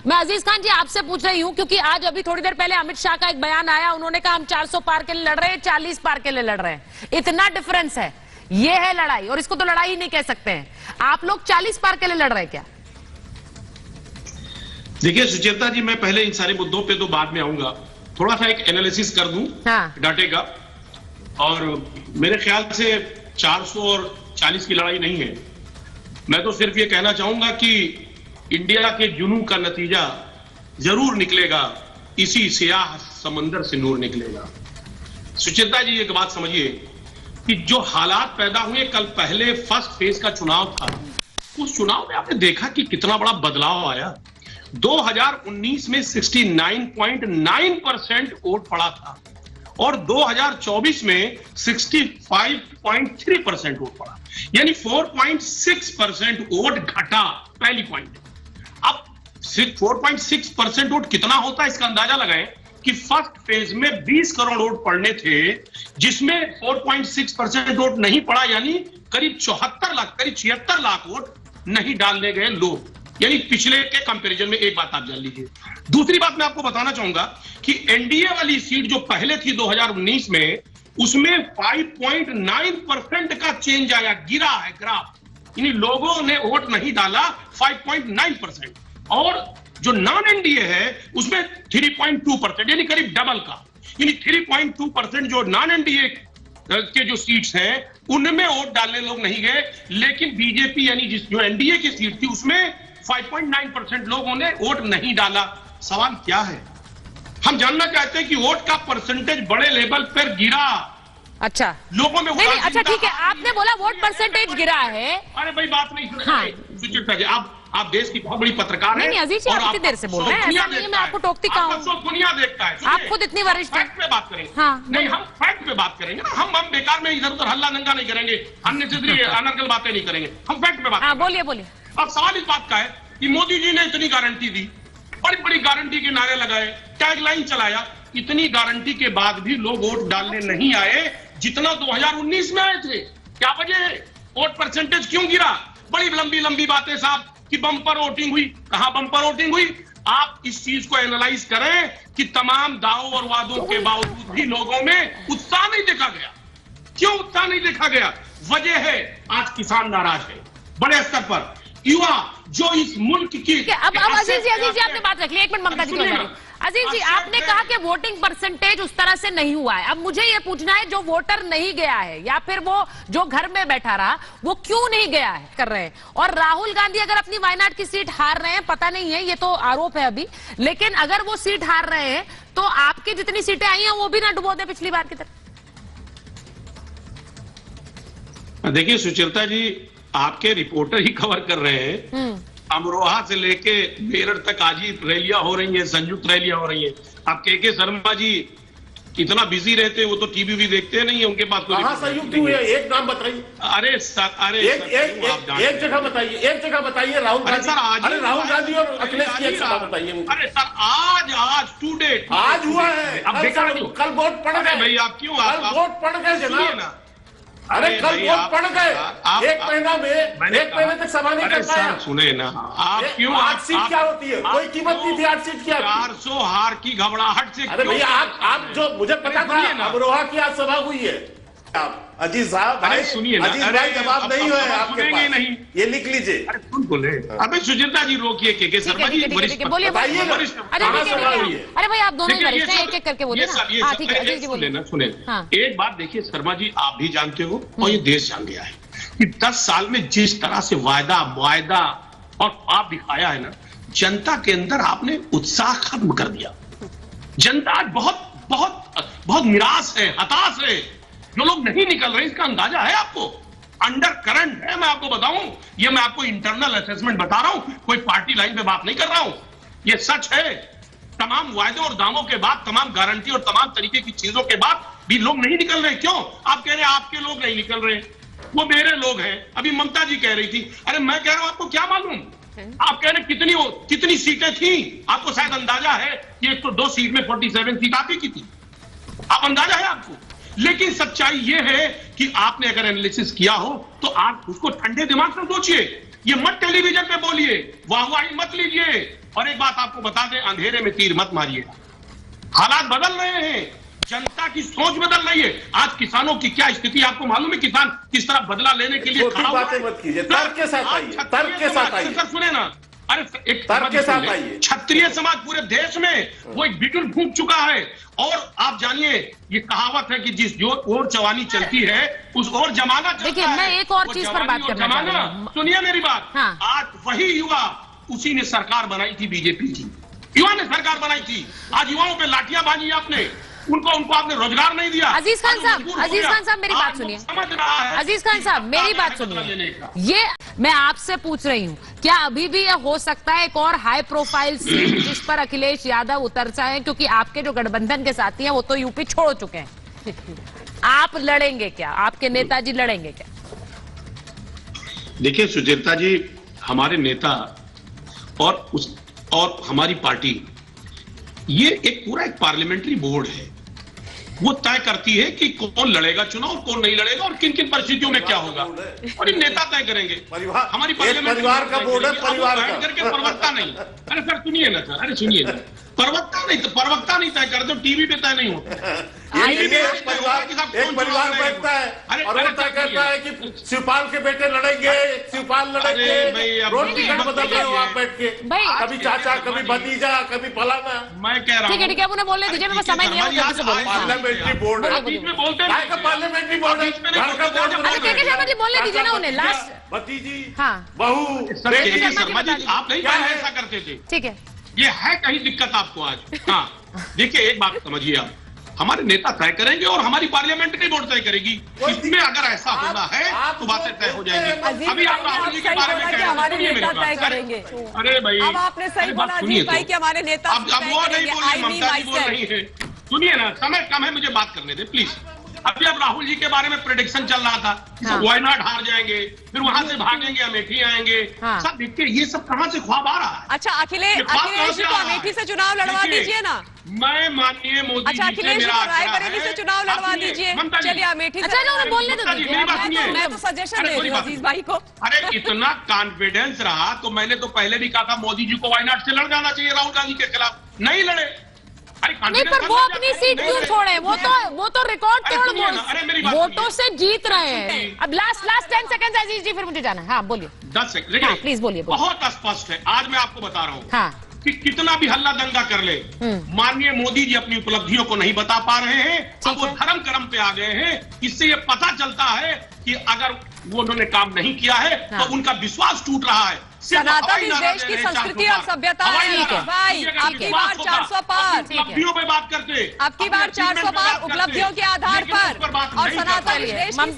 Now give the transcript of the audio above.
मैं अजीज खान जी आपसे पूछ रही हूं क्योंकि आज अभी थोड़ी देर पहले अमित शाह का एक बयान आया, उन्होंने कहा हम 400 पार के लिए लड़ रहे हैं, 40 पार के लिए लड़ रहे हैं। इतना डिफरेंस है, ये है लड़ाई, और इसको तो लड़ाई ही नहीं कह सकते हैं। आप लोग 40 पार के लिए लड़ रहे हैं क्या? देखिए सुचेता जी, मैं पहले इन सारे मुद्दों पे तो बाद में आऊंगा, थोड़ा सा एक एनालिसिस कर दूं डाटे का। और मेरे ख्याल से 400 और 40 की लड़ाई नहीं है। मैं तो सिर्फ ये कहना चाहूंगा कि इंडिया के जुनून का नतीजा जरूर निकलेगा, इसी स्याह समंदर से नूर निकलेगा। सुचेता जी एक बात समझिए कि जो हालात पैदा हुए कल, पहले फर्स्ट फेज का चुनाव था, उस चुनाव में आपने देखा कि कितना बड़ा बदलाव आया। 2019 में 69.9% वोट पड़ा था और 2024 में 65.3% वोट पड़ा, यानी 4.6% वोट घटा। पहली पॉइंट। अब 4.6% वोट कितना होता है इसका अंदाजा लगाएं कि फर्स्ट फेज में 20 करोड़ वोट पड़ने थे, जिसमें 4.6% वोट नहीं पड़ा, यानी करीब 74 लाख, करीब 76 लाख वोट नहीं डालने गए लोग, यानी पिछले के कंपैरिजन में। एक बात आप जान लीजिए। दूसरी बात मैं आपको बताना चाहूंगा कि एनडीए वाली सीट जो पहले थी 2019 में, उसमें 5.9% का चेंज आया, गिरा है ग्राफ, यानी लोगों ने वोट नहीं डाला 5.9%। और जो नॉन एनडीए है उसमें 3.2%, यानी करीब डबल का, यानी 3.2% जो नॉन एनडीए के जो सीट्स हैं उनमें वोट डालने लोग नहीं गए, लेकिन बीजेपी यानी जो एनडीए की सीट थी उसमें 5.9% लोगों ने वोट नहीं डाला। सवाल क्या है? हम जानना चाहते हैं कि वोट का परसेंटेज बड़े लेवल पर गिरा। अच्छा, लोगों में नहीं, अच्छा ठीक है, आपने बोला वोट परसेंटेज गिरा है। अरे भाई बात नहीं सुन रहे। सुचित्रा जी, आप देश की बहुत बड़ी पत्रकार हैं। नहीं अजीज जी, आप कितनी देर से बोल रहे हैं, ऐसा नहीं है मैं आपको टोकती कहूं। दुनिया देखता है, आप खुद इतनी वरिष्ठ हैं। फैक्ट पे बात करेंगे। हाँ, नहीं, हम फैक्ट पे बात करेंगे ना, हम बेकार में इधर उधर हल्ला नंगा नहीं करेंगे, अननेसेसरी अनर्गल बातें नहीं करेंगे, हम फैक्ट पे बात करेंगे। बोलिए बोलिए। अब सवाल इस बात का है कि मोदी जी ने इतनी गारंटी दी, बड़ी बड़ी गारंटी के नारे लगाए, टैगलाइन चलाया, इतनी गारंटी के बाद भी लोग वोट डालने नहीं आए जितना 2019 में आए थे। क्या वजह है? वोट परसेंटेज क्यों गिरा? बड़ी लंबी लंबी बातें साहब कि बम्पर वोटिंग हुई। कहां बम्पर वोटिंग हुई? आप इस चीज को एनालाइज करें कि तमाम दावों और वादों के बावजूद भी लोगों में उत्साह नहीं देखा गया। क्यों उत्साह नहीं देखा गया? वजह है आज किसान नाराज है बड़े स्तर पर, युवा जो इस मुल्क की। अब अजीज जी आपने बात रख ली, एक मिनट ममता जी। अजीज जी, आपने कहा कि वोटिंग परसेंटेज उस तरह से नहीं हुआ है। अब मुझे ये पूछना है, जो वोटर नहीं गया है या फिर वो जो घर में बैठा रहा, वो क्यों नहीं गया है कर रहे हैं। और राहुल गांधी अगर अपनी वायनाड की सीट हार रहे हैं, पता नहीं है, ये तो आरोप है अभी, लेकिन अगर वो सीट हार रहे हैं तो आपकी जितनी सीटें आई हैं वो भी ना डुबो दे पिछली बार की तरह। देखिए सुचेता जी, आपके रिपोर्टर ही खबर कर रहे हैं, अमरोहा से लेके मेरठ तक आज ही रैलियां हो रही हैं, संयुक्त रैलियां हो रही हैं। आप के शर्मा जी इतना बिजी रहते हैं, वो तो टीवी भी देखते नहीं है, उनके पास कोई संयुक्त हुई है? एक नाम बताइए। अरे सर, अरे एक जगह बताइए, एक जगह बताइए। राहुल गांधी, अरे राहुल गांधी और अखिलेश की एक जगह बताइए। अरे सर, आज टू डेट आज हुआ है, कल वोट पड़ गए भाई। आप क्यों वोट पड़ गए जनाब? अरे कल वोट पड़ गए, एक महीना में, एक महीने तक सभा नहीं कर पाया। सुने ना, आप क्यों? 8 सीट क्या होती है? कोई कीमत नहीं थी 8 सीट की। 400 हार की घबराहट से। अरे भैया, आप जो मुझे पता था, अमरोहा की आज सभा हुई है। अजीज साहब, अरे सुनिए ना, अजीज भाई जवाब नहीं हुआ है आपके पास, नहीं, ये लिख लीजिए। अरे सुन बोले। अबे सुचित्रा जी रोकिए, के शर्मा जी बोलिए। अरे भाई आप दोनों वरिष्ठ हैं, एक एक करके बोलिए ना। ठीक है अजीज जी बोलिए ना। सुने, एक बात देखिए शर्मा जी, आप भी जानते हो और ये देश जान गया है कि 10 साल में जिस तरह से वायदा और ख्वाब दिखाया है ना, जनता के अंदर आपने उत्साह खत्म कर दिया। जनता आज बहुत बहुत बहुत निराश है, हताश है। जो लोग नहीं निकल रहे, इसका अंदाजा है आपको? अंडर करंट है, मैं आपको बताऊं, ये मैं आपको इंटरनल असेसमेंट बता रहा हूं, कोई पार्टी लाइन पे बात नहीं कर रहा हूं, ये सच है। तमाम वायदों और दावों के बाद, तमाम गारंटी और तमाम तरीके की चीजों के बाद भी लोग नहीं निकल रहे। क्यों? आप कह रहे हैं आपके लोग नहीं निकल रहे, वो मेरे लोग हैं। अभी ममता जी कह रही थी, अरे मैं कह रहा हूं आपको क्या मालूम? आप कह रहे कितनी सीटें थी? आपको शायद अंदाजा है कि 102 सीट में 47 सीट आप ही की थी। आप अंदाजा है आपको? लेकिन सच्चाई यह है कि आपने अगर एनालिसिस किया हो तो आप उसको ठंडे दिमाग से सोचिए। ये मत टेलीविजन पे बोलिए, वाहवाही मत लीजिए और एक बात आपको बता दें, अंधेरे में तीर मत मारिए। हालात बदल रहे हैं, जनता की सोच बदल रही है। आज किसानों की क्या स्थिति आपको मालूम है? किसान किस तरह बदला लेने के लिए छोटी खड़ा हुआ बातें है। मत कीजिए, तर्क के साथ आइए, तर्क के साथ आइए। सर सुने ना, अरे एक तर्क के साथ आइए। क्षत्रिय समाज पूरे देश में वो एक बिटुल फूंक चुका है। और आप जानिए, ये कहावत है कि जिस जो ओर जवानी चलती है उस ओर जमाना चलता है। देखिए, मैं एक और वो चीज पर जवानी बात और करना चाह रही जमाना, हूं। सुनिए मेरी बात। हाँ। आज वही युवा, उसी ने सरकार बनाई थी, बीजेपी की युवा ने सरकार बनाई थी। आज युवाओं पे लाठियां बांधी आपने, उनको आपने रोजगार नहीं दिया। अजीज खान आज साहब, मजबूर हो अजीज गया। खान साहब मेरी आज बात वो सुनिए। समझ रहा है। अजीज खान साहब मेरी बात बदला सुनिए। लेने का। ये मैं आपसे पूछ रही हूँ, क्या अभी भी यह हो सकता है एक और हाई प्रोफाइल सीट जिस पर अखिलेश यादव उतर जाए? क्योंकि आपके जो गठबंधन के साथी हैं वो तो यूपी छोड़ चुके हैं। आप लड़ेंगे क्या? आपके नेताजी लड़ेंगे क्या? देखिए सुचेता जी, हमारे नेता और हमारी पार्टी, ये एक पूरा एक पार्लियामेंट्री बोर्ड है। वो तय करती है कि कौन लड़ेगा चुनाव, कौन नहीं लड़ेगा और किन किन परिस्थितियों में क्या होगा, और ये नेता तय करेंगे। परिवार, हमारी एक परिवार का बोर्ड है, परिवार का। करके प्रवक्ता नहीं। अरे सर सुनिए ना सर, अरे सुनिए ना, प्रवक्ता नहीं तय करते, टीवी पे तय नहीं होता। एक परिवार बैठता है और वो तय करता है कि शिवपाल के बेटे लड़ेंगे, शिवपाल लड़ेंगे। रोज टिकट बदल रहे हो आप बैठ के, कभी चाचा, कभी भतीजा, कभी फलाना। मैं कह रहा हूँ, ठीक है, अब उन्हें बोलने दीजिए, मेरे पास समय नहीं है, मैं जल्दी से बोलूं। पार्लियामेंट्री बोर्ड है, बीच में बोलते हैं। काय का पार्लियामेंट्री बोर्ड है, घर का बोर्ड अरे के शर्मा जी बोलने दीजिए ना उन्हें। लास्ट भतीजी, हाँ। बहू, सर बेटी। शर्मा जी, आप नहीं पहले ऐसा करते थे। ठीक है, ये है कहीं दिक्कत आपको आज? हाँ देखिए, एक बात समझिए आप, हमारे नेता तय करेंगे और हमारी पार्लियामेंट्री बोर्ड तय करेगी। इसमें अगर ऐसा होना है तो बातें तय हो जाएंगी। अभी आप राहुल जी के बारे में कह रहे हैं, हमारे सुनिए मेरी नेता बात। तय करेंगे। अरे भाई, अब आपने सही अरे बात बोला सुनिए अजीत भाई तो। कि हमारे नेता अब वो नहीं बोल रही, ममता जी बोल रही है। सुनिए ना, समय कम है, मुझे बात करने दे प्लीज। अभी अब राहुल जी के बारे में प्रेडिक्शन चल रहा था, हाँ। वायनाड हार जाएंगे, फिर वहां से भागेंगे, अमेठी आएंगे। हाँ। सब देखिए, ये सब कहां से ख्वाब आ रहा है? अच्छा, अखिलेश जी को अमेठी से चुनाव लड़वा देखिए, दीजिए ना। मैं माननीय मोदी अच्छा, जी से अखिलेश जी मेरा को आग्रह रायबरेली से है। चुनाव लड़वा आप सुनिए, दीजिए। ममता जी। चलिए अमेठी से। अच्छा उन्हें बोलने ममता जी, दीजिए। मेरी बात सुनिए। मैं तो सजेशन अरे दे रही हूँ बात- अजीज भाई को। अरे इतना कॉन्फिडेंस रहा तो मैंने तो पहले भी कहा था मोदी जी को वायनाड से लड़ जाना चाहिए राहुल गांधी के खिलाफ, नहीं लड़े। अरे नहीं, पर वो अपनी सीट क्यों छोड़े? वो तो रिकॉर्ड अरे तोड़ सुनिए ना, अरे मेरी बात वोटों सुनिए। से जीत रहे हैं। अब लास्ट 10 सेकंड अजीज जी, फिर मुझे जाना है। हाँ बोलिए। 10 सेकंड, हाँ, प्लीज बोलिए। बहुत स्पष्ट है। आज मैं आपको बता रहा हूँ हाँ, कि कितना भी हल्ला दंगा कर ले, माननीय मोदी जी अपनी उपलब्धियों को नहीं बता पा रहे हैं। अब वो धर्म कर्म पे आ गए हैं। इससे ये पता चलता है कि अगर वो उन्होंने काम नहीं किया है हाँ। तो उनका विश्वास टूट रहा है। सिर्फ सनातन हवाई इस नारा देश दे की रहे हैं संस्कृति 400 और सभ्यता हवाई है। नारा। भाई, अगर आपकी विश्वास बार होता, 400 पार। अपनी उपलब्धियों पे बात करते, आपकी अपने बार achievement 400 पे पार बात करते, उपलब्धियों के आधार लेकिन उस पर बात और नहीं कर सनातन पाए। इस देश की